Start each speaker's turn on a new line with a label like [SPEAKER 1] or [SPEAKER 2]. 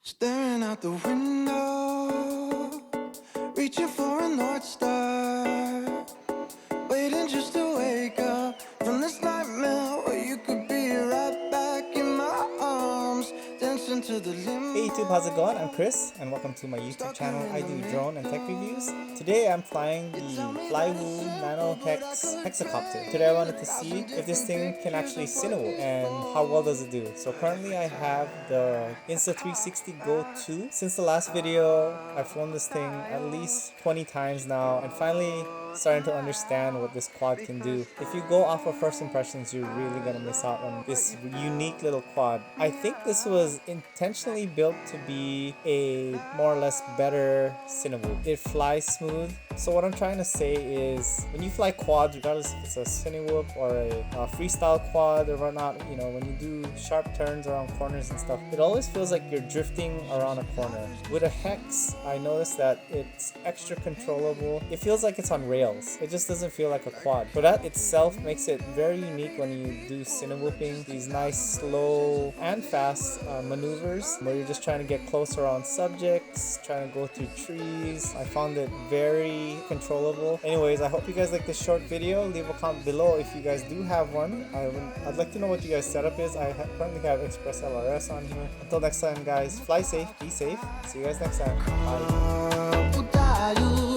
[SPEAKER 1] Staring out the window, reaching for a North Star, waiting just to wake up from this nightmare where you could be right back in my arms, dancing to the limit.
[SPEAKER 2] Hey YouTube, how's it going? I'm Chris and welcome to my YouTube channel. I do drone and tech reviews. Today I'm flying the Flywoo Nano Hex hexacopter. Today I wanted to see if this thing can actually Cinewhoop and how well does it do. So currently I have the Insta360 Go 2. Since the last video, I've flown this thing at least 20 times now and finally starting to understand what this quad can do. If you go off of first impressions, you're really gonna miss out on this unique little quad. I think this was intentionally built to be a more or less better Cinewhoop. It flies smooth. So what I'm trying to say is when you fly quads, regardless if it's a Cinewhoop or a freestyle quad or whatnot, you know, when you do sharp turns around corners and stuff, it always feels like you're drifting around a corner. With a Hex, I noticed that it's extra controllable. It feels like it's on rails. It just doesn't feel like a quad. So that itself makes it very unique when you do Cinewhooping. These nice, slow and fast maneuvers where you're just trying to get close around subjects, trying to go through trees. I found it very controllable. Anyways, I hope you guys like this short video. Leave a comment below if you guys do have one. I'd like to know what you guys setup is. I currently have ExpressLRS on here. Until next time guys, fly safe, be safe. See you guys next time. Bye.